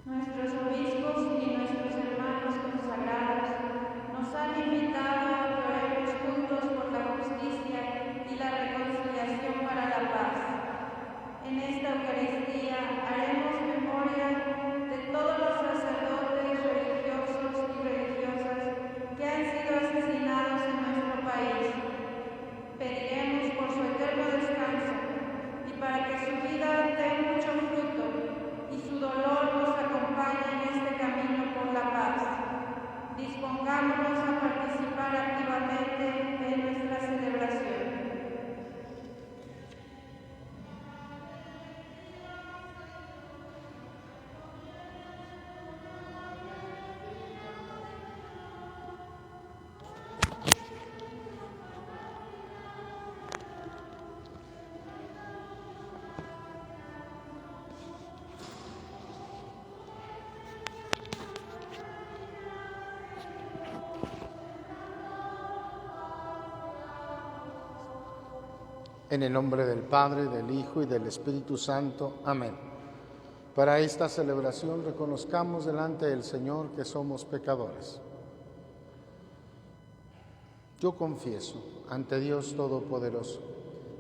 Nuestros obispos y nuestros hermanos consagrados nos han invitado a que oremos juntos por la justicia y la reconciliación para la paz. En esta Eucaristía haremos memoria de todos los sacerdotes religiosos y religiosas que han sido asesinados en nuestro país. Pediremos por su eterno descanso y para que su vida dé mucho fruto y su dolor nos acompañe en este camino por la paz. Dispongámonos a participar activamente en nuestra celebración. En el nombre del Padre, del Hijo y del Espíritu Santo. Amén. Para esta celebración reconozcamos delante del Señor que somos pecadores. Yo confieso ante Dios Todopoderoso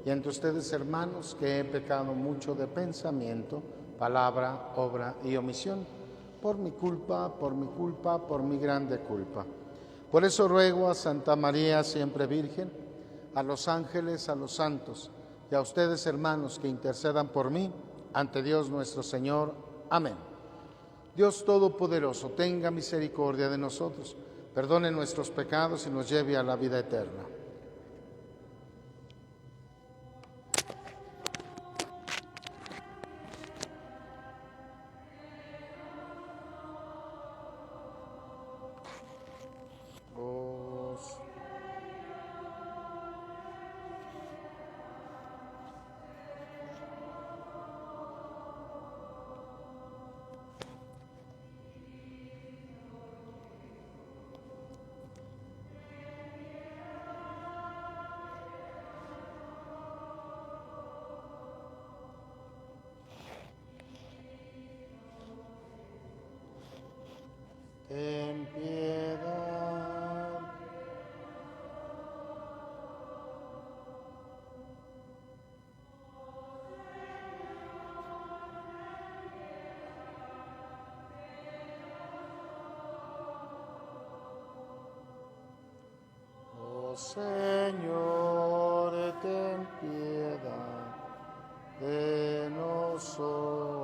y ante ustedes, hermanos, que he pecado mucho de pensamiento, palabra, obra y omisión, por mi culpa, por mi grande culpa. Por eso ruego a Santa María, siempre Virgen, a los ángeles, a los santos, y a ustedes, hermanos, que intercedan por mí ante Dios nuestro Señor. Amén. Dios Todopoderoso, tenga misericordia de nosotros, perdone nuestros pecados y nos lleve a la vida eterna. Ten piedad. Oh Señor, ten piedad de nosotros.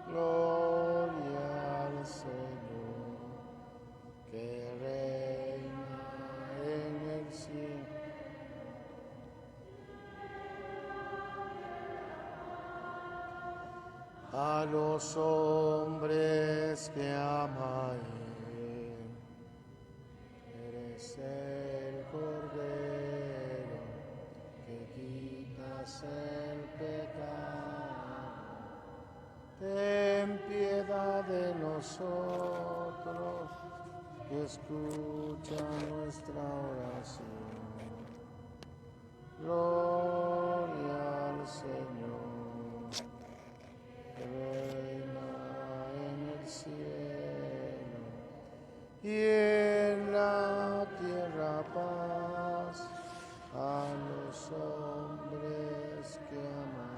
Gloria al Señor, que reina en el cielo. A los hombres que ama Él, eres el Cordero que quitas el pecado. Ten piedad de nosotros y escucha nuestra oración. Gloria al Señor, que reina en el cielo y en la tierra paz a los hombres que aman.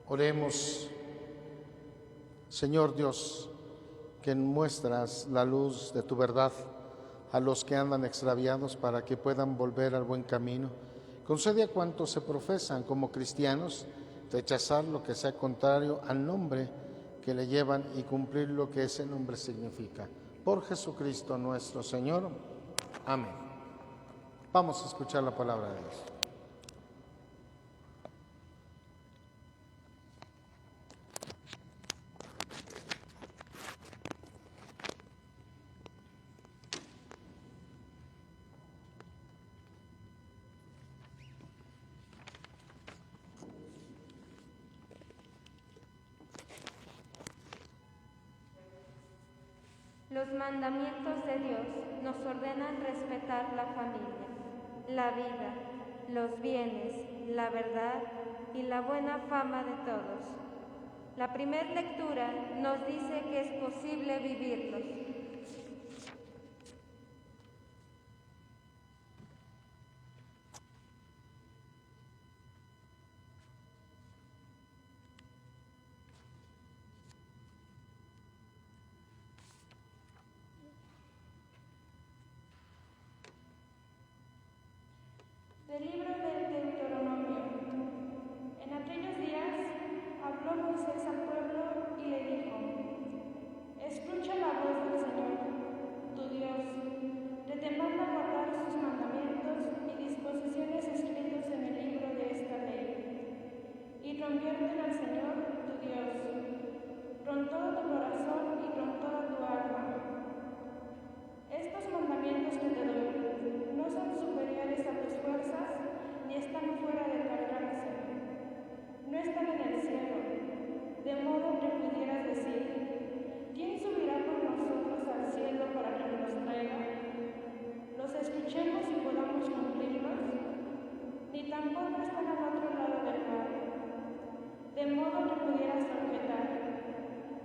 Oremos. Señor Dios, que muestras la luz de tu verdad a los que andan extraviados para que puedan volver al buen camino, concede a cuantos se profesan como cristianos rechazar lo que sea contrario al nombre que le llevan y cumplir lo que ese nombre significa. Por Jesucristo nuestro Señor. Amén. Vamos a escuchar la palabra de Dios. Los mandamientos de Dios nos ordenan respetar la familia, la vida, los bienes, la verdad y la buena fama de todos. La primera lectura nos dice que es posible vivirlos. Del libro del Deuteronomio. En aquellos días habló Moisés al pueblo y le dijo: Escucha la voz del Señor, tu Dios, que te manda guardar sus mandamientos y disposiciones escritos en el libro de esta ley, y conviértete al Señor, tu Dios, con todo tu corazón y con toda tu alma. Estos mandamientos que te doy no son superiores a tus fuerzas, ni están fuera de tu alcance. No están en el cielo, de modo que pudieras decir: ¿quién subirá por nosotros al cielo para que nos traiga? ¿Los escuchemos y podamos cumplirlos? Ni tampoco están al otro lado del mar, de modo que pudieras objetar: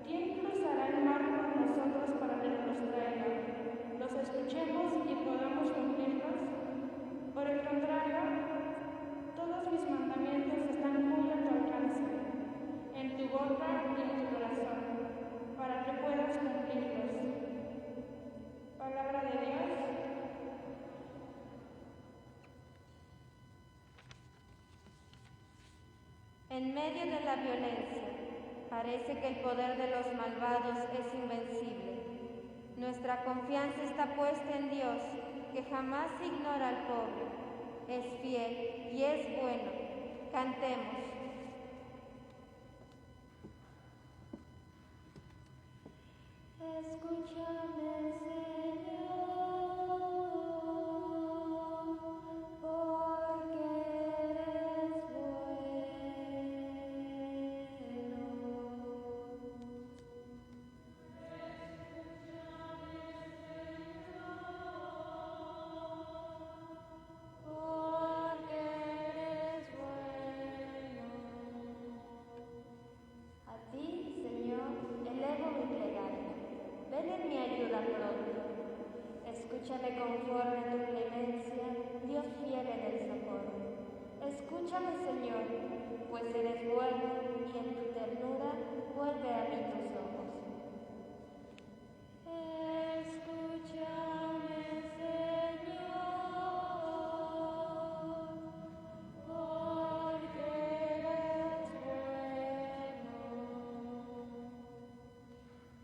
¿quién cruzará el mar por nosotros para que nos traiga? ¿Los escuchemos y podamos cumplirlos? Por el contrario, todos mis mandamientos están muy a tu alcance, en tu boca y en tu corazón, para que puedas cumplirlos. Palabra de Dios. En medio de la violencia, parece que el poder de los malvados es invencible. Nuestra confianza está puesta en Dios, que jamás ignora al pobre, es fiel y es bueno. Cantemos. Escúchame, Señor, porque eres bueno. Escúchame conforme a tu clemencia, Dios fiel en el socorro. Escúchame, Señor, pues eres bueno y en tu ternura vuelve a mí tus ojos. Escúchame, Señor, porque eres bueno.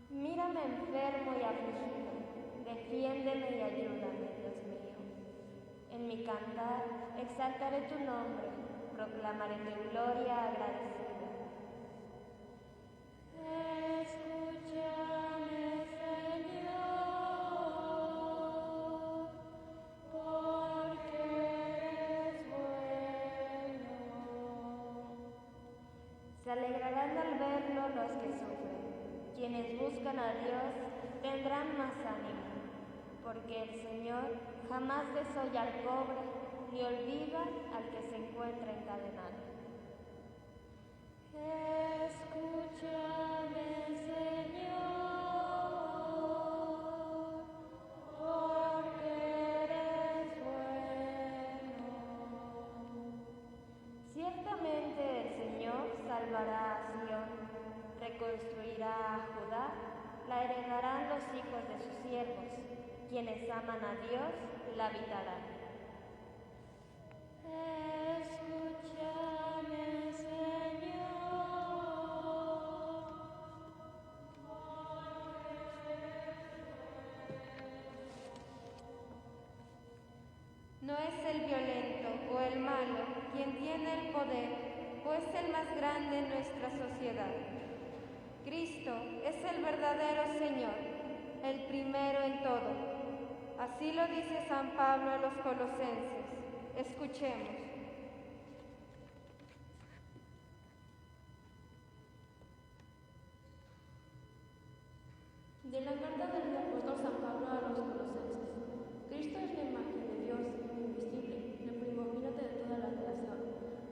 Mírame enfermo y afligido. Defiéndeme y ayúdame, Dios mío. En mi cantar exaltaré tu nombre, proclamaré tu gloria agradecida. Escúchame, Señor, porque eres bueno. Se alegrarán al verlo los que sufren. Quienes buscan a Dios tendrán más ánimo. Porque el Señor jamás desoye al pobre, ni olvida al que se encuentra encadenado. Escúchame, Señor, porque eres bueno. Ciertamente el Señor salvará a La heredarán los hijos de sus siervos. Quienes aman a Dios la habitarán. Escúchame, Señor. No es el violento o el malo quien tiene el poder, o es el más grande en nuestra sociedad. Cristo es el verdadero Señor, el primero en todo. Así lo dice San Pablo a los colosenses. Escuchemos. De la carta del apóstol San Pablo a los colosenses. Cristo es la imagen de Dios invisible, el primogénito de toda la creación,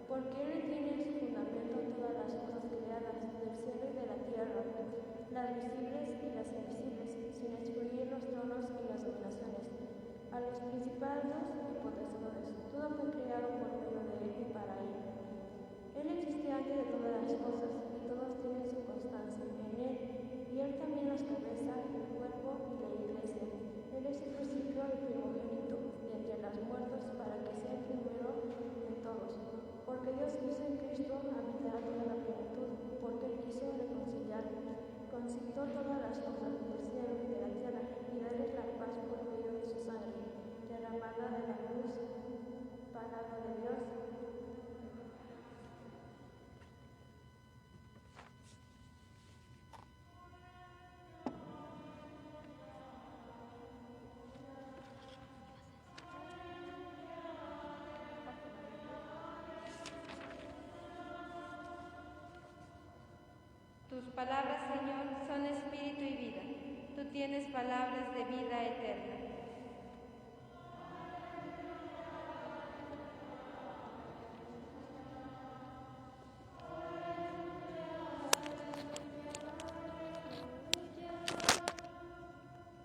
porque Él tiene su fundamento en todas las cosas creadas, del cielo y de la tierra, las visibles y las invisibles, sin excluir los tronos y las dominaciones, a los principados y potestades. Todo fue creado por medio de Él y para Él. Él existe antes de todas las cosas, y todos tienen su constancia en Él, y Él también los cabeza, el cuerpo y la iglesia. Él es el principio y primogénito de entre los muertos, para que sea el primero en todos. Porque Dios quiso en Cristo habitar toda la plenitud, porque Él quiso reconciliar, concitó todas las cosas del cielo y de la tierra, y darles la paz por medio de su sangre, derramada de la cruz. Palabra de Dios. Tus palabras, Señor, son espíritu y vida. Tú tienes palabras de vida eterna.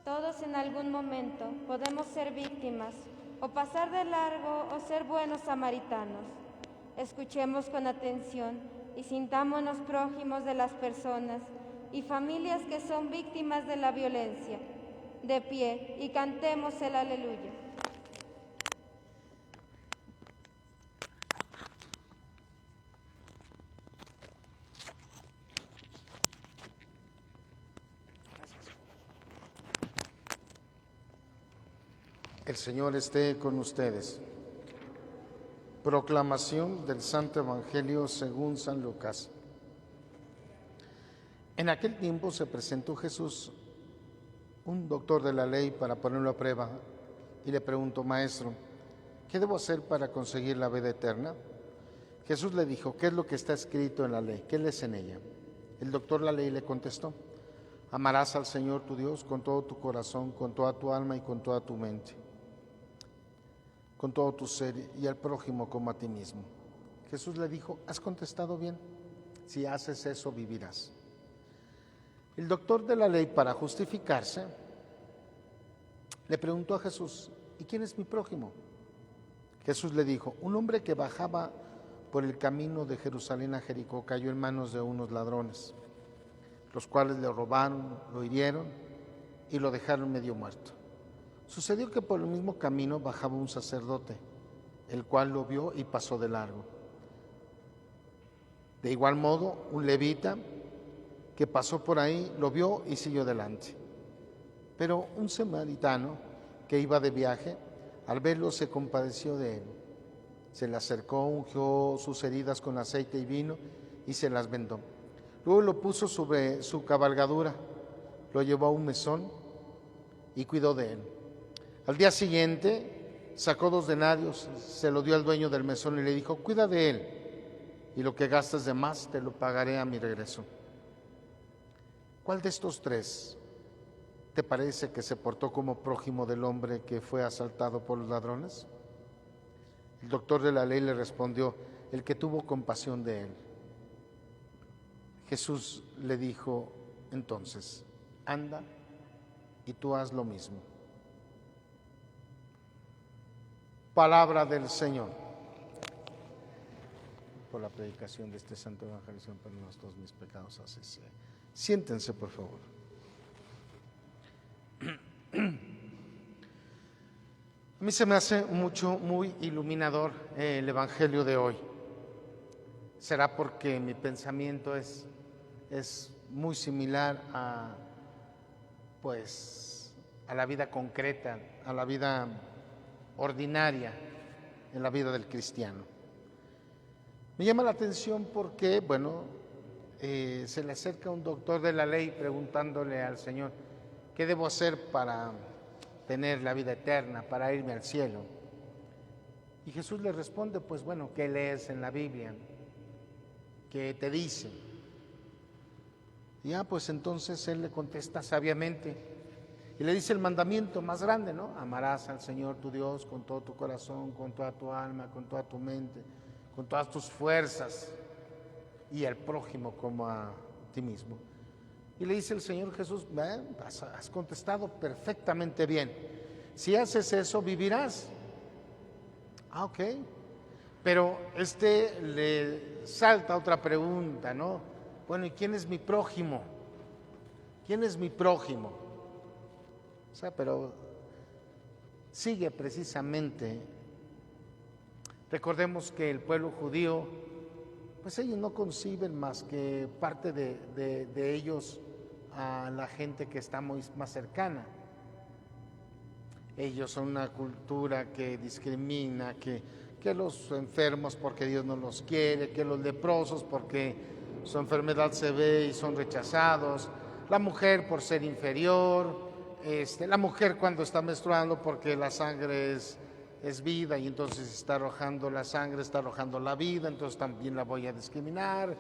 Todos en algún momento podemos ser víctimas, o pasar de largo, o ser buenos samaritanos. Escuchemos con atención y sintámonos prójimos de las personas y familias que son víctimas de la violencia. De pie y cantemos el aleluya. El Señor esté con ustedes. Proclamación del Santo Evangelio según San Lucas. En aquel tiempo se presentó Jesús, un doctor de la ley, para ponerlo a prueba, y le preguntó: Maestro, ¿qué debo hacer para conseguir la vida eterna? Jesús le dijo: ¿qué es lo que está escrito en la ley? ¿Qué lees en ella? El doctor de la ley le contestó: amarás al Señor tu Dios con todo tu corazón, con toda tu alma y con toda tu mente, con todo tu ser, y al prójimo como a ti mismo. Jesús le dijo: has contestado bien, si haces eso vivirás. El doctor de la ley, para justificarse, le preguntó a Jesús: ¿y quién es mi prójimo? Jesús le dijo: un hombre que bajaba por el camino de Jerusalén a Jericó cayó en manos de unos ladrones, los cuales le robaron, lo hirieron y lo dejaron medio muerto. Sucedió que por el mismo camino bajaba un sacerdote, el cual lo vio y pasó de largo. De igual modo, un levita que pasó por ahí lo vio y siguió delante. Pero un samaritano que iba de viaje, al verlo se compadeció de él. Se le acercó, ungió sus heridas con aceite y vino y se las vendó. Luego lo puso sobre su cabalgadura, lo llevó a un mesón y cuidó de él. Al día siguiente sacó 2 denarios, se lo dio al dueño del mesón y le dijo: cuida de él, y lo que gastes de más te lo pagaré a mi regreso. ¿Cuál de estos 3 te parece que se portó como prójimo del hombre que fue asaltado por los ladrones? El doctor de la ley le respondió: el que tuvo compasión de él. Jesús le dijo entonces: anda y tú haz lo mismo. Palabra del Señor. Por la predicación de este santo evangelio, perdónanos todos mis pecados, así sea. Siéntense, por favor. A mí se me hace muy iluminador el Evangelio de hoy. Será porque mi pensamiento es muy similar a la vida concreta, a la vida ordinaria, en la vida del cristiano. Me llama la atención porque, se le acerca un doctor de la ley preguntándole al Señor, ¿qué debo hacer para tener la vida eterna, para irme al cielo? Y Jesús le responde, ¿qué lees en la Biblia? ¿Qué te dice? Y entonces él le contesta sabiamente y le dice el mandamiento más grande, ¿no? Amarás al Señor tu Dios con todo tu corazón, con toda tu alma, con toda tu mente, con todas tus fuerzas, y al prójimo como a ti mismo. Y le dice el Señor Jesús, has contestado perfectamente bien. Si haces eso, vivirás. Ok. Pero le salta otra pregunta, ¿no? Bueno, ¿y quién es mi prójimo? ¿Quién es mi prójimo? Pero sigue precisamente. Recordemos que el pueblo judío, ellos no conciben más que parte de ellos a la gente que está más cercana. Ellos son una cultura que discrimina, que los enfermos porque Dios no los quiere, que los leprosos porque su enfermedad se ve y son rechazados, la mujer por ser inferior, la mujer cuando está menstruando porque la sangre es vida y entonces está arrojando la sangre, está arrojando la vida, entonces también la voy a discriminar.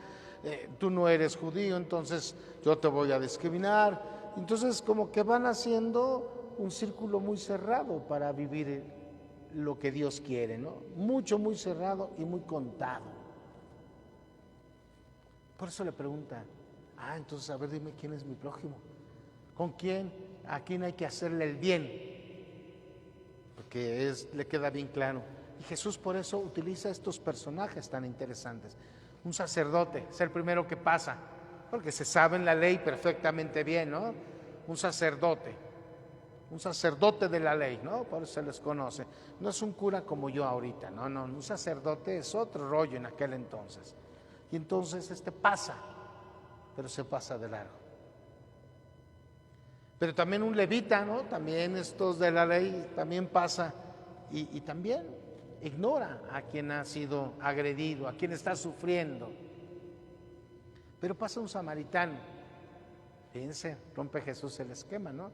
Tú no eres judío, entonces yo te voy a discriminar. Entonces como que van haciendo un círculo muy cerrado para vivir lo que Dios quiere, ¿no? Muy cerrado y muy contado. Por eso le pregunta, entonces a ver, dime quién es mi prójimo, con quién, a quién hay que hacerle el bien, porque le queda bien claro. Y Jesús por eso utiliza estos personajes tan interesantes. Un sacerdote es el primero que pasa, porque se sabe en la ley perfectamente bien, ¿no? Un sacerdote de la ley, ¿no? Por eso se les conoce. No es un cura como yo ahorita, no, un sacerdote es otro rollo en aquel entonces. Y entonces pasa, pero se pasa de largo. Pero también un levita, ¿no? También estos de la ley también pasa y también ignora a quien ha sido agredido, a quien está sufriendo. Pero pasa un samaritano. Fíjense, rompe Jesús el esquema, ¿no?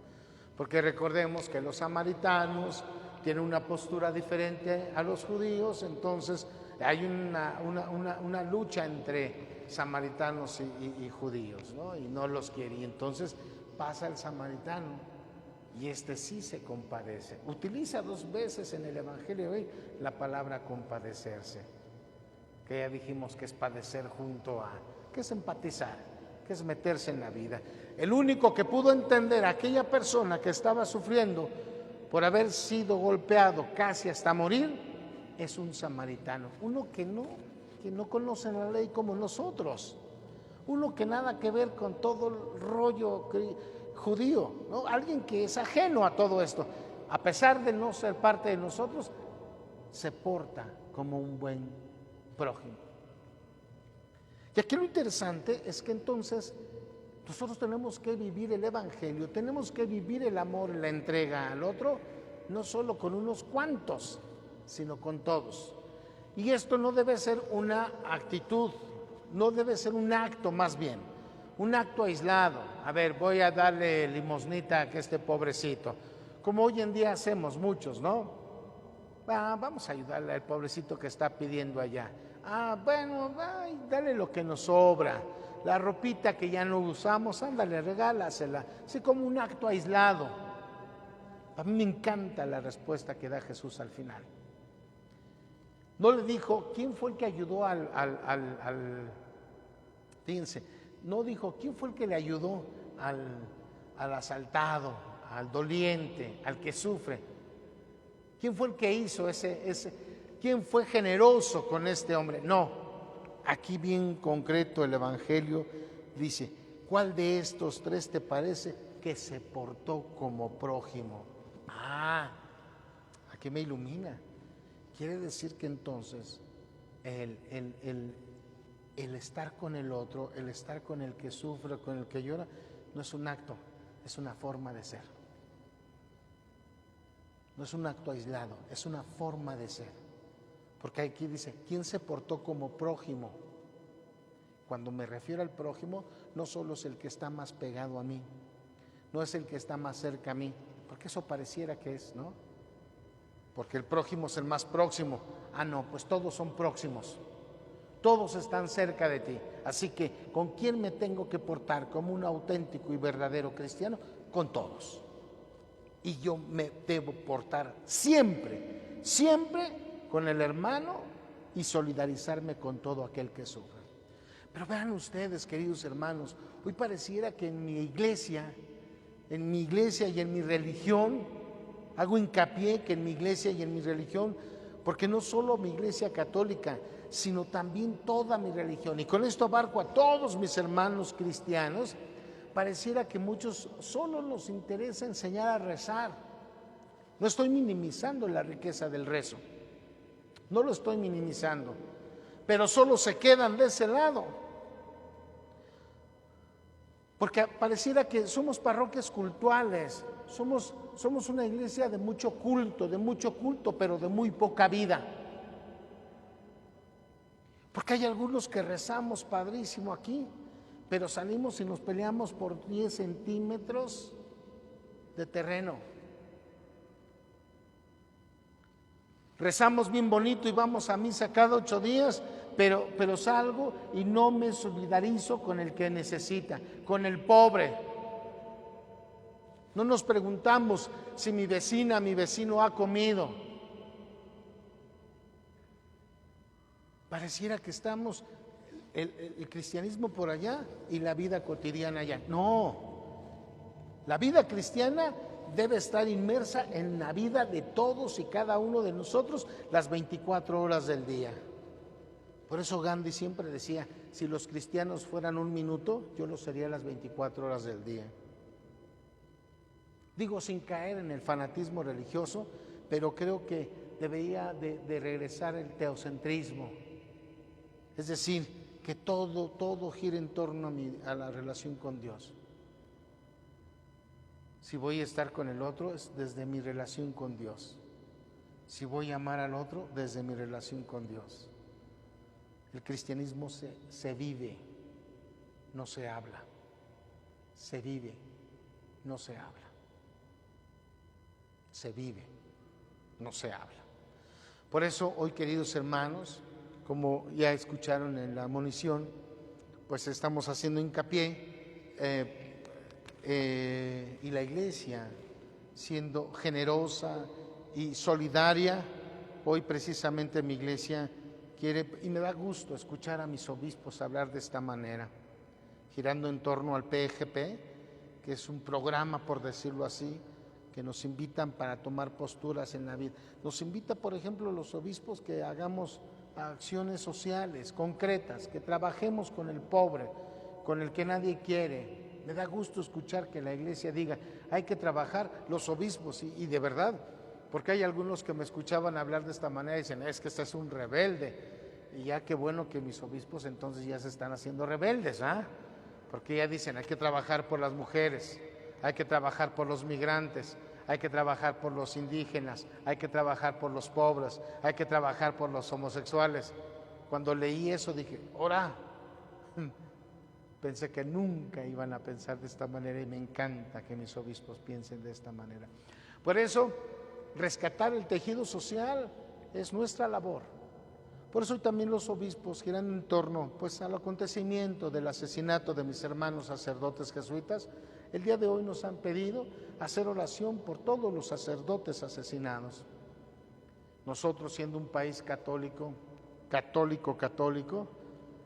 Porque recordemos que los samaritanos tienen una postura diferente a los judíos, entonces hay una lucha entre samaritanos y judíos, ¿no? Y no los quiere. Y entonces pasa el samaritano y sí se compadece. Utiliza 2 veces en el Evangelio hoy la palabra compadecerse, que ya dijimos que es padecer junto a, que es empatizar, que es meterse en la vida. El único que pudo entender a aquella persona que estaba sufriendo por haber sido golpeado casi hasta morir es un samaritano, uno que no conoce la ley como nosotros, uno que nada que ver con todo el rollo judío, ¿no? Alguien que es ajeno a todo esto, a pesar de no ser parte de nosotros, se porta como un buen prójimo. Y aquí lo interesante es que entonces nosotros tenemos que vivir el Evangelio, tenemos que vivir el amor, la entrega al otro, no solo con unos cuantos, sino con todos. Y esto no debe ser una actitud, no debe ser un acto más bien, un acto aislado. A ver, voy a darle limosnita a este pobrecito, como hoy en día hacemos muchos, ¿no? Vamos a ayudarle al pobrecito que está pidiendo allá. Dale lo que nos sobra, la ropita que ya no usamos, ándale, regálasela, así como un acto aislado. A mí me encanta la respuesta que da Jesús al final. No le dijo, ¿quién fue el que ayudó fíjense, no dijo, ¿quién fue el que le ayudó al asaltado, al doliente, al que sufre? ¿Quién fue el que hizo quién fue generoso con este hombre? No, aquí bien concreto el Evangelio dice, ¿cuál de estos 3 te parece que se portó como prójimo? Aquí porque me ilumina. Quiere decir que entonces el estar con el otro, el estar con el que sufre, con el que llora, no es un acto, es una forma de ser. No es un acto aislado, es una forma de ser. Porque aquí dice, ¿quién se portó como prójimo? Cuando me refiero al prójimo, no solo es el que está más pegado a mí, no es el que está más cerca a mí, porque eso pareciera que es, ¿no? Porque el prójimo es el más próximo. Ah, no, pues todos son próximos. Todos están cerca de ti. Así que, ¿con quién me tengo que portar como un auténtico y verdadero cristiano? Con todos. Y yo me debo portar siempre, siempre con el hermano y solidarizarme con todo aquel que sufre. Pero vean ustedes, queridos hermanos, hoy pareciera que en mi iglesia y en mi religión, hago hincapié que en mi iglesia y en mi religión, porque no solo mi iglesia católica, sino también toda mi religión, y con esto abarco a todos mis hermanos cristianos, pareciera que muchos solo nos interesa enseñar a rezar. No estoy minimizando la riqueza del rezo, no lo estoy minimizando, pero solo se quedan de ese lado. Porque pareciera que somos parroquias cultuales, somos una iglesia de mucho culto, pero de muy poca vida. Porque hay algunos que rezamos padrísimo aquí, pero salimos y nos peleamos por 10 centímetros de terreno. Rezamos bien bonito y vamos a misa cada 8 días, pero salgo y no me solidarizo con el que necesita, con el pobre. No nos preguntamos si mi vecino ha comido. Pareciera que estamos el cristianismo por allá y la vida cotidiana allá. No, la vida cristiana debe estar inmersa en la vida de todos y cada uno de nosotros las 24 horas del día. Por eso Gandhi siempre decía, si los cristianos fueran 1 minuto, yo lo sería las 24 horas del día. Digo, sin caer en el fanatismo religioso, pero creo que debería de regresar el teocentrismo. Es decir, que todo gira en torno a la relación con Dios. Si voy a estar con el otro, es desde mi relación con Dios. Si voy a amar al otro, desde mi relación con Dios. El cristianismo se vive, no se habla. Se vive, no se habla. Se vive, no se habla. Por eso hoy, queridos hermanos, como ya escucharon en la admonición, pues estamos haciendo hincapié y la iglesia siendo generosa y solidaria. Hoy precisamente mi iglesia quiere, y me da gusto escuchar a mis obispos hablar de esta manera, girando en torno al PGP, que es un programa, por decirlo así, que nos invitan para tomar posturas en la vida. Nos invita, por ejemplo, los obispos que hagamos acciones sociales concretas, que trabajemos con el pobre, con el que nadie quiere. Me da gusto escuchar que la iglesia diga, hay que trabajar los obispos, y de verdad, porque hay algunos que me escuchaban hablar de esta manera y dicen, es que este es un rebelde. Y ya qué bueno que mis obispos entonces ya se están haciendo rebeldes, ¿ah? Porque ya dicen, hay que trabajar por las mujeres, hay que trabajar por los migrantes, hay que trabajar por los indígenas, hay que trabajar por los pobres, hay que trabajar por los homosexuales. Cuando leí eso dije, ¡ora! Pensé que nunca iban a pensar de esta manera y me encanta que mis obispos piensen de esta manera. Por eso, rescatar el tejido social es nuestra labor. Por eso hoy también los obispos giran en torno pues, al acontecimiento del asesinato de mis hermanos sacerdotes jesuitas. El día de hoy nos han pedido hacer oración por todos los sacerdotes asesinados. Nosotros, siendo un país católico,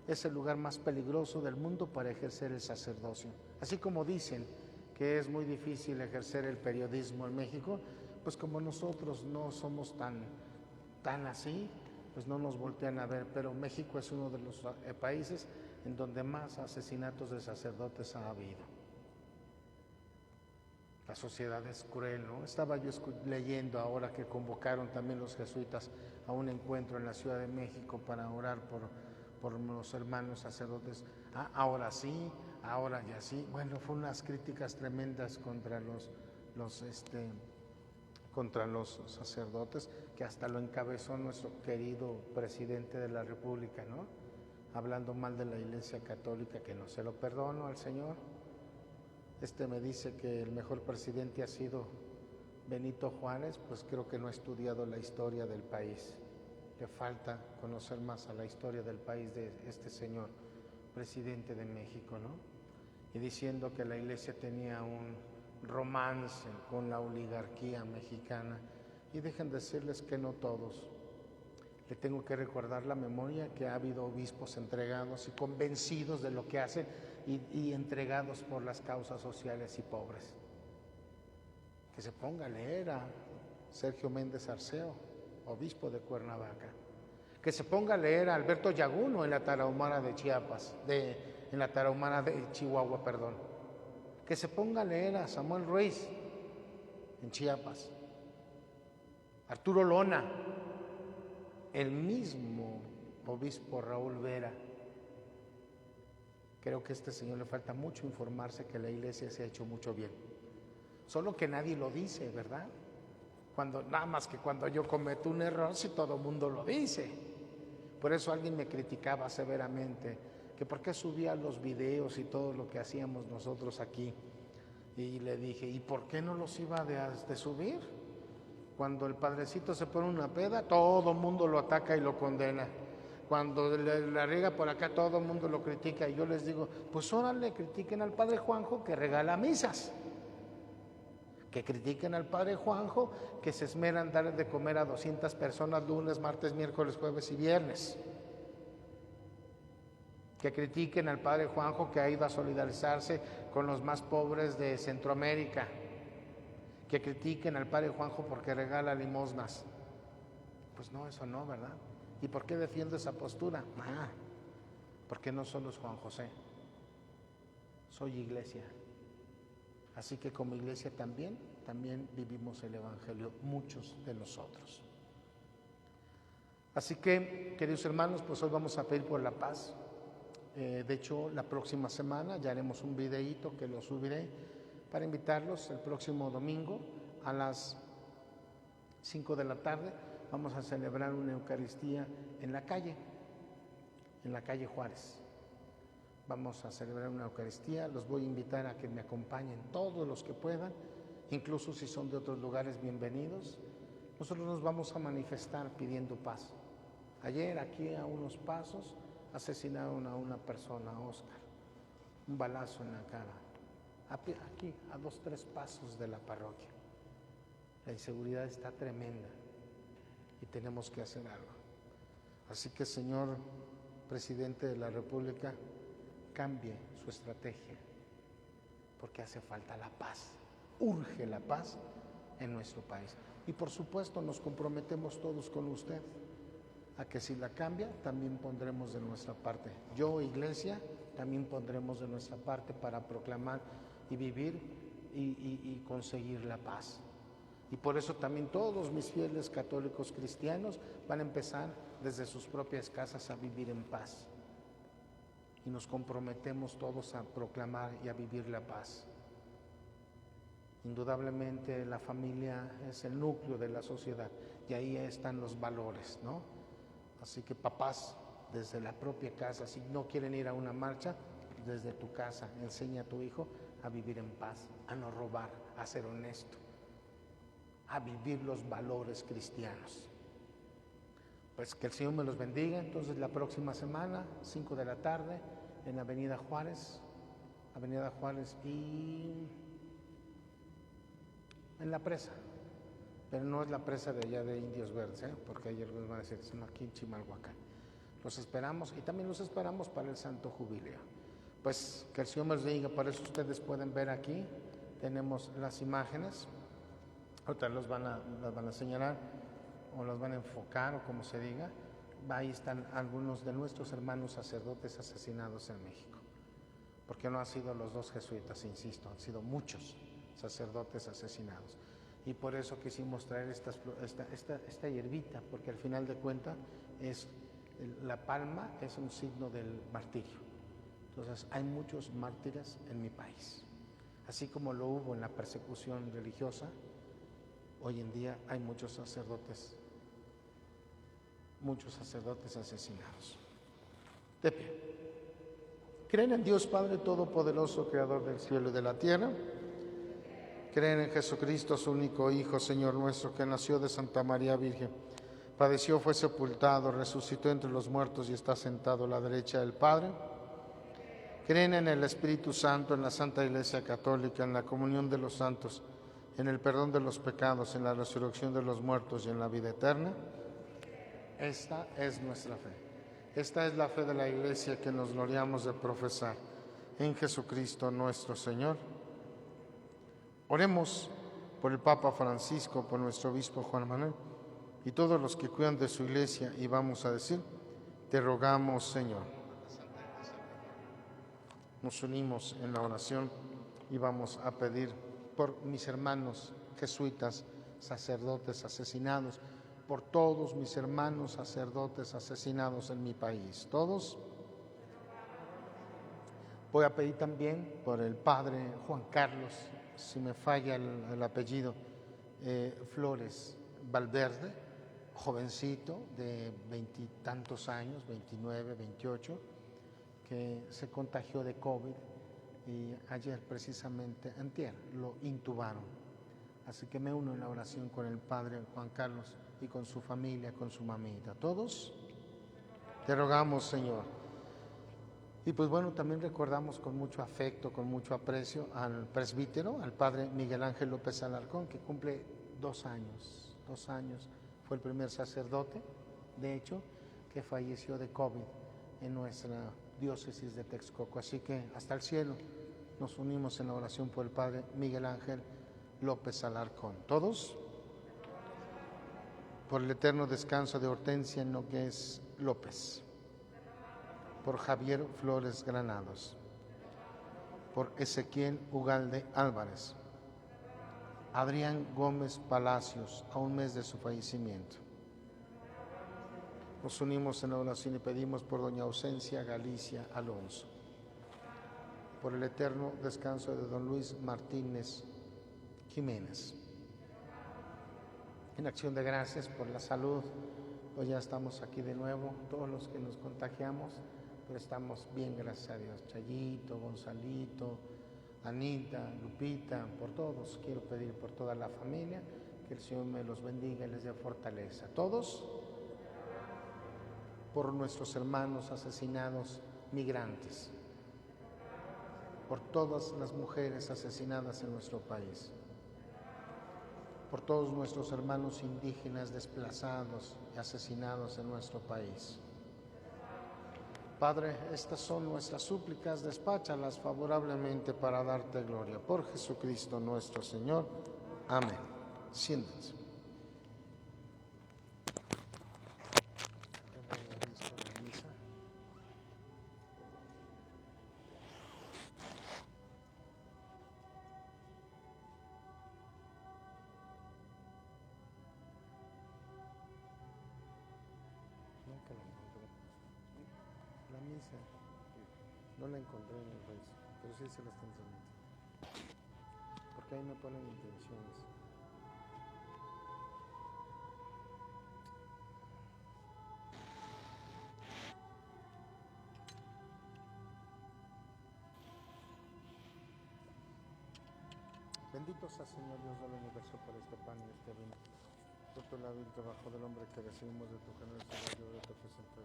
es el lugar más peligroso del mundo para ejercer el sacerdocio. Así como dicen que es muy difícil ejercer el periodismo en México, pues como nosotros no somos tan así, pues no nos voltean a ver, pero México es uno de los países en donde más asesinatos de sacerdotes ha habido. La sociedad es cruel, ¿no? Estaba yo leyendo ahora que convocaron también los jesuitas a un encuentro en la Ciudad de México para orar por los hermanos sacerdotes. Ahora sí, ahora ya sí. Bueno, fue unas críticas tremendas contra los sacerdotes, que hasta lo encabezó nuestro querido presidente de la República, ¿no? Hablando mal de la Iglesia Católica, que no se lo perdono al Señor. Me dice que el mejor presidente ha sido Benito Juárez, pues creo que no ha estudiado la historia del país. Le falta conocer más a la historia del país de este señor presidente de México, ¿no? Y diciendo que la Iglesia tenía un romance con la oligarquía mexicana. Y dejen decirles que no todos. Le tengo que recordar la memoria que ha habido obispos entregados y convencidos de lo que hacen y entregados por las causas sociales y pobres. Que se ponga a leer a Sergio Méndez Arceo, obispo de Cuernavaca. Que se ponga a leer a Alberto Yaguno en la Tarahumara de Chihuahua, perdón. Que se ponga a leer a Samuel Ruiz en Chiapas. Arturo Lona, el mismo obispo Raúl Vera. Creo que a este señor le falta mucho informarse que la Iglesia se ha hecho mucho bien. Solo que nadie lo dice, ¿verdad? Nada más que cuando yo cometo un error, si todo el mundo lo dice. Por eso alguien me criticaba severamente, que por qué subía los videos y todo lo que hacíamos nosotros aquí. Y le dije, ¿y por qué no los iba de subir? Cuando el padrecito se pone una peda, todo el mundo lo ataca y lo condena. Cuando la riega por acá, todo el mundo lo critica. Y yo les digo, pues órale, critiquen al padre Juanjo que regala misas. Que critiquen al padre Juanjo que se esmera en dar de comer a 200 personas lunes, martes, miércoles, jueves y viernes. Que critiquen al padre Juanjo que ha ido a solidarizarse con los más pobres de Centroamérica. Que critiquen al padre Juanjo porque regala limosnas. Pues no, eso no, ¿verdad? ¿Y por qué defiendo esa postura? Porque no solo es Juan José, soy iglesia. Así que como iglesia también vivimos el Evangelio, muchos de nosotros. Así que, queridos hermanos, pues hoy vamos a pedir por la paz. De hecho, la próxima semana ya haremos un videíto que lo subiré para invitarlos el próximo domingo a las 5 de la tarde. Vamos a celebrar una Eucaristía en la calle Juárez. Vamos a celebrar una Eucaristía, los voy a invitar a que me acompañen todos los que puedan, incluso si son de otros lugares, bienvenidos. Nosotros nos vamos a manifestar pidiendo paz. Ayer, aquí a unos pasos, asesinaron a una persona, a Oscar, un balazo en la cara, aquí, a 2-3 pasos de la parroquia. La inseguridad está tremenda y tenemos que hacer algo. Así que, señor presidente de la República, cambie su estrategia, porque hace falta la paz, urge la paz en nuestro país. Y por supuesto nos comprometemos todos con usted a que si la cambia, también pondremos de nuestra parte. Yo, iglesia, también pondremos de nuestra parte para proclamar y vivir y conseguir la paz. Y por eso también todos mis fieles católicos cristianos van a empezar desde sus propias casas a vivir en paz. Y nos comprometemos todos a proclamar y a vivir la paz. Indudablemente la familia es el núcleo de la sociedad y ahí están los valores, ¿no? Así que papás, desde la propia casa, si no quieren ir a una marcha, desde tu casa, enseña a tu hijo a vivir en paz, a no robar, a ser honesto, a vivir los valores cristianos. Pues que el Señor me los bendiga. Entonces la próxima semana, 5 de la tarde, en Avenida Juárez y en la presa, pero no es la presa de allá de Indios Verdes, porque ayer les van a decir, sino aquí en Chimalhuacán. Los esperamos y también los esperamos para el Santo Jubileo. Pues que el Señor me los bendiga. Por eso ustedes pueden ver aquí, tenemos las imágenes. Ahorita las van a señalar o las van a enfocar o como se diga. Ahí están algunos de nuestros hermanos sacerdotes asesinados en México. Porque no han sido los 2 jesuitas, insisto, han sido muchos sacerdotes asesinados. Y por eso quisimos traer esta hierbita, porque al final de cuentas la palma es un signo del martirio. Entonces hay muchos mártires en mi país. Así como lo hubo en la persecución religiosa, hoy en día hay muchos sacerdotes asesinados. De pie. ¿Creen en Dios Padre Todopoderoso, Creador del cielo y de la tierra? ¿Creen en Jesucristo, su único Hijo, Señor nuestro, que nació de Santa María Virgen, padeció, fue sepultado, resucitó entre los muertos y está sentado a la derecha del Padre? ¿Creen en el Espíritu Santo, en la Santa Iglesia Católica, en la comunión de los santos, en el perdón de los pecados, en la resurrección de los muertos y en la vida eterna? Esta es nuestra fe. Esta es la fe de la Iglesia que nos gloriamos de profesar en Jesucristo nuestro Señor. Oremos por el Papa Francisco, por nuestro obispo Juan Manuel y todos los que cuidan de su Iglesia, y vamos a decir: te rogamos, Señor. Nos unimos en la oración y vamos a pedir por mis hermanos jesuitas, sacerdotes asesinados, por todos mis hermanos sacerdotes asesinados en mi país. Todos. Voy a pedir también por el padre Juan Carlos, si me falla el apellido, Flores Valverde, jovencito de 20 y tantos años, 29, 28, que se contagió de COVID y ayer precisamente, antier, lo intubaron. Así que me uno en la oración con el padre Juan Carlos y con su familia, con su mamita. ¿Todos? Te rogamos, Señor. Y pues bueno, también recordamos con mucho afecto, con mucho aprecio al presbítero, al padre Miguel Ángel López Alarcón, que cumple 2 años. 2 años. Fue el primer sacerdote, de hecho, que falleció de COVID en nuestra diócesis de Texcoco. Así que hasta el cielo nos unimos en la oración por el padre Miguel Ángel López Alarcón. ¿Todos? Por el eterno descanso de Hortensia Nogués López. Por Javier Flores Granados, por Ezequiel Ugalde Álvarez, Adrián Gómez Palacios, a un mes de su fallecimiento. Nos unimos en la oración y pedimos por doña Ausencia Galicia Alonso, por el eterno descanso de don Luis Martínez Jiménez. En acción de gracias por la salud, pues ya estamos aquí de nuevo, todos los que nos contagiamos, pero estamos bien, gracias a Dios. Chayito, Gonzalito, Anita, Lupita, por todos. Quiero pedir por toda la familia que el Señor me los bendiga y les dé fortaleza. Todos, por nuestros hermanos asesinados migrantes, por todas las mujeres asesinadas en nuestro país, por todos nuestros hermanos indígenas desplazados y asesinados en nuestro país. Padre, estas son nuestras súplicas, despáchalas favorablemente para darte gloria. Por Jesucristo nuestro Señor. Amén. Siéntense. Nunca la encontré. La misa no la encontré en el Face, pero sí se la están transmitiendo. Porque ahí me ponen intenciones. Bendito sea Señor Dios del universo por este pan y este vino. Fruto del hábil trabajo del hombre que recibimos de tu generosidad y de tu presente.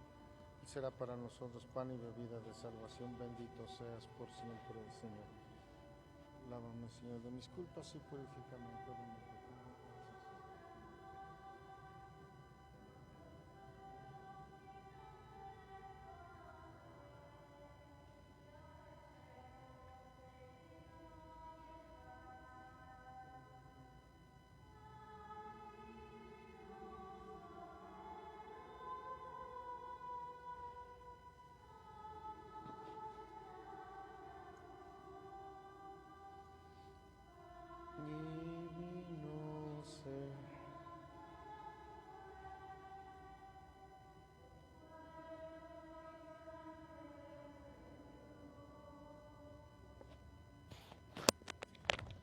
Y será para nosotros pan y bebida de salvación. Bendito seas por siempre, Señor. Lávame, Señor, de mis culpas y purifícame de todo mi pecado.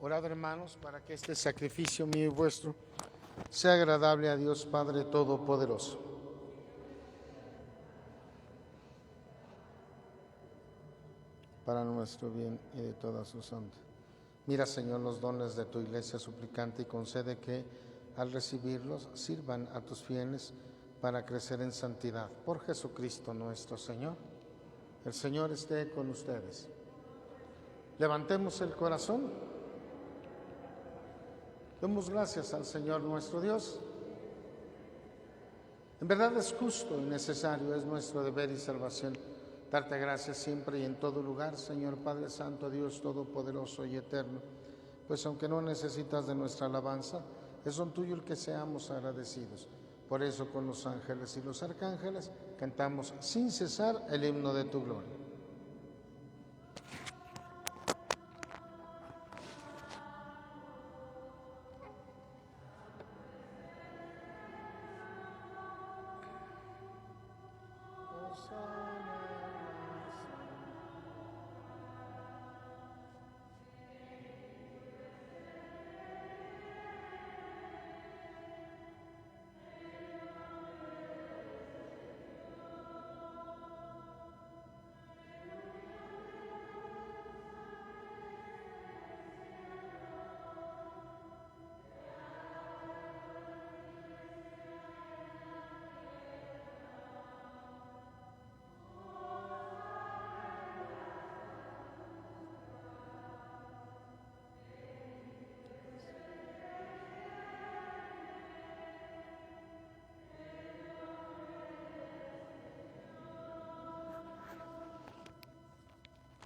Orad, hermanos, para que este sacrificio mío y vuestro sea agradable a Dios Padre Todopoderoso. Para nuestro bien y de toda su santa. Mira, Señor, los dones de tu iglesia suplicante y concede que, al recibirlos, sirvan a tus fieles para crecer en santidad. Por Jesucristo nuestro Señor. El Señor esté con ustedes. Levantemos el corazón. Demos gracias al Señor nuestro Dios. En verdad es justo y necesario, es nuestro deber y salvación darte gracias siempre y en todo lugar, Señor Padre Santo, Dios Todopoderoso y Eterno, pues aunque no necesitas de nuestra alabanza, es don tuyo el que seamos agradecidos. Por eso con los ángeles y los arcángeles cantamos sin cesar el himno de tu gloria.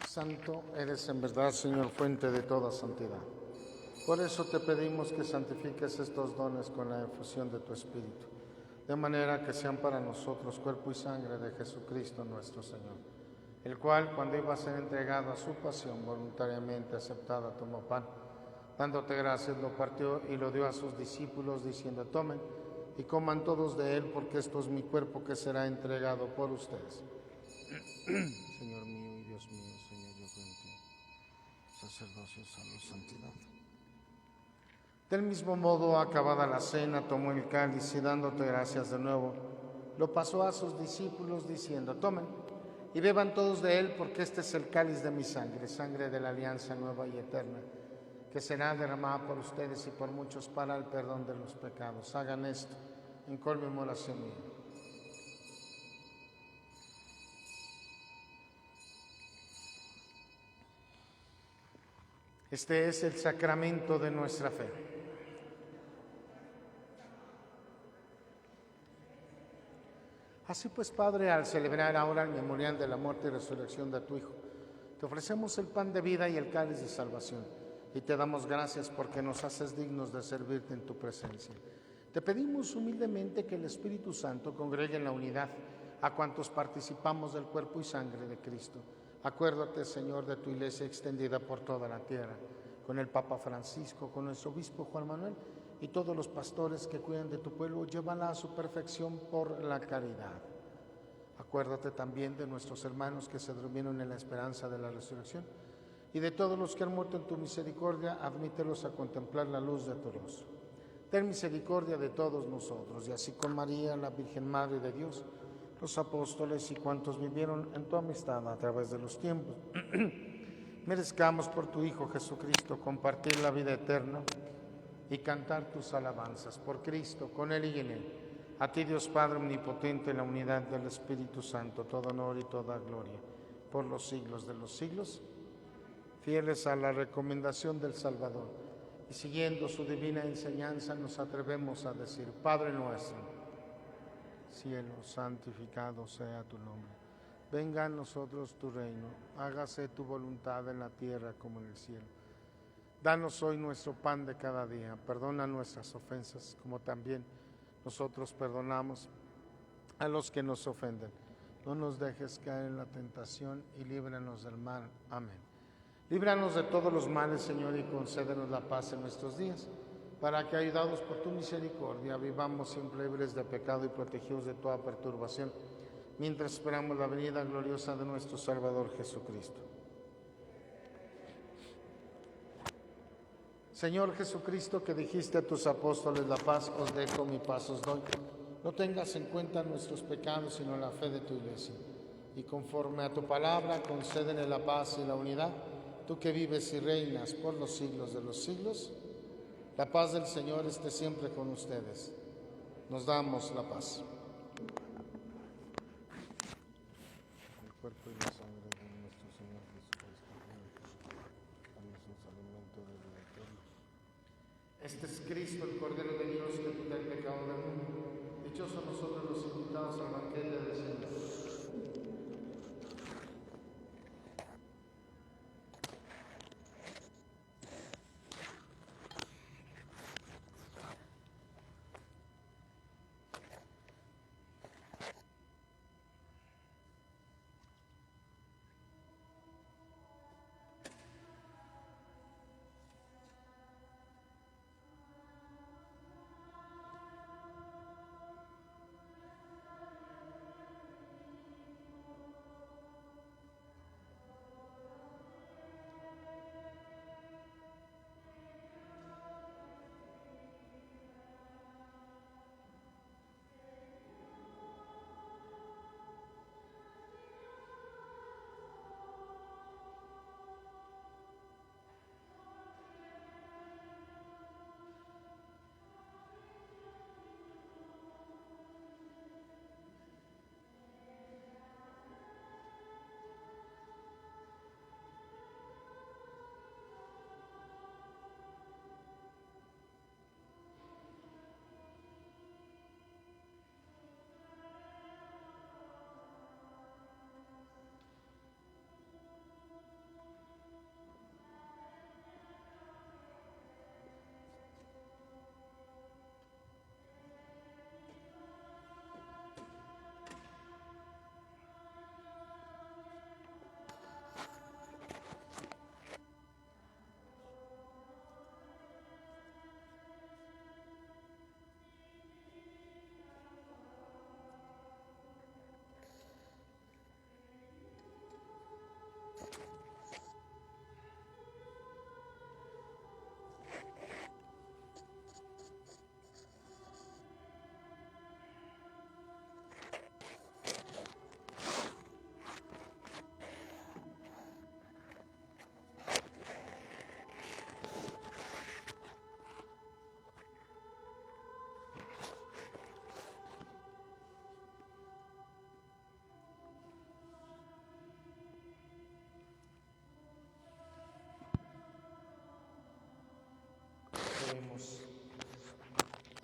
Santo eres en verdad, Señor, fuente de toda santidad. Por eso te pedimos que santifiques estos dones con la efusión de tu Espíritu, de manera que sean para nosotros cuerpo y sangre de Jesucristo nuestro Señor, el cual, cuando iba a ser entregado a su pasión, voluntariamente aceptada, tomó pan, dándote gracias, lo partió y lo dio a sus discípulos, diciendo: tomen y coman todos de él, porque esto es mi cuerpo que será entregado por ustedes. Señor mío y Dios mío, Señor, yo creo en ti. Sacerdocio, salud, santidad. Del mismo modo, acabada la cena, tomó el cáliz y dándote gracias de nuevo, lo pasó a sus discípulos diciendo: tomen y beban todos de él, porque este es el cáliz de mi sangre, sangre de la alianza nueva y eterna, que será derramada por ustedes y por muchos para el perdón de los pecados. Hagan esto en conmemoración mía. Este es el sacramento de nuestra fe. Así pues, Padre, al celebrar ahora el memorial de la muerte y resurrección de tu Hijo, te ofrecemos el pan de vida y el cáliz de salvación, y te damos gracias porque nos haces dignos de servirte en tu presencia. Te pedimos humildemente que el Espíritu Santo congregue en la unidad a cuantos participamos del cuerpo y sangre de Cristo. Acuérdate, Señor, de tu iglesia extendida por toda la tierra, con el Papa Francisco, con nuestro obispo Juan Manuel y todos los pastores que cuidan de tu pueblo. Llévala a su perfección por la caridad. Acuérdate también de nuestros hermanos que se durmieron en la esperanza de la resurrección y de todos los que han muerto en tu misericordia. Admítelos a contemplar la luz de tu rostro. Ten misericordia de todos nosotros, y así con María, la Virgen Madre de Dios, los apóstoles y cuantos vivieron en tu amistad a través de los tiempos, merezcamos por tu Hijo Jesucristo compartir la vida eterna y cantar tus alabanzas. Por Cristo, con Él y en Él, a ti, Dios Padre omnipotente, en la unidad del Espíritu Santo, todo honor y toda gloria, por los siglos de los siglos. Fieles a la recomendación del Salvador y siguiendo su divina enseñanza, nos atrevemos a decir: Padre nuestro, cielo, santificado sea tu nombre. Venga a nosotros tu reino, hágase tu voluntad en la tierra como en el cielo. Danos hoy nuestro pan de cada día, perdona nuestras ofensas, como también nosotros perdonamos a los que nos ofenden. No nos dejes caer en la tentación y líbranos del mal. Amén. Líbranos de todos los males, Señor, y concédenos la paz en nuestros días, para que, ayudados por tu misericordia, vivamos siempre libres de pecado y protegidos de toda perturbación, mientras esperamos la venida gloriosa de nuestro Salvador Jesucristo. Señor Jesucristo, que dijiste a tus apóstoles, la paz os dejo, mi paz os doy. No tengas en cuenta nuestros pecados, sino la fe de tu Iglesia. Y conforme a tu palabra, concédele la paz y la unidad, tú que vives y reinas por los siglos de los siglos. La paz del Señor esté siempre con ustedes. Nos damos la paz. El cuerpo y la sangre de nuestro Señor Jesucristo, danos un alimento de vida eterna. Este es Cristo, el Cordero de Dios, que quita el pecado del mundo. Dichosos nosotros los invitados al banquete del Señor.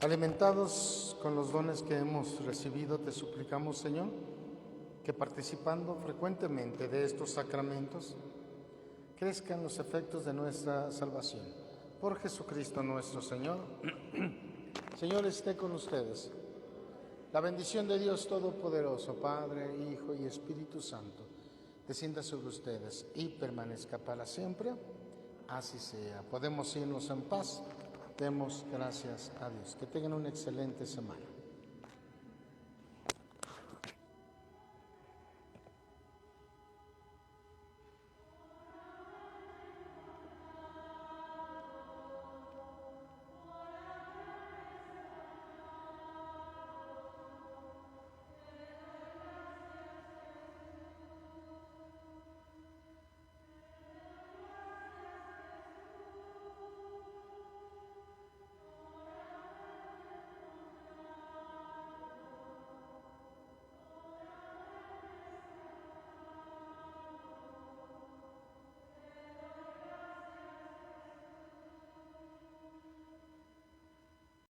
Alimentados con los dones que hemos recibido, te suplicamos, Señor, que participando frecuentemente de estos sacramentos, crezcan los efectos de nuestra salvación. Por Jesucristo nuestro Señor. Señor, esté con ustedes. La bendición de Dios Todopoderoso, Padre, Hijo y Espíritu Santo, descienda sobre ustedes y permanezca para siempre. Así sea. Podemos irnos en paz. Demos gracias a Dios. Que tengan una excelente semana.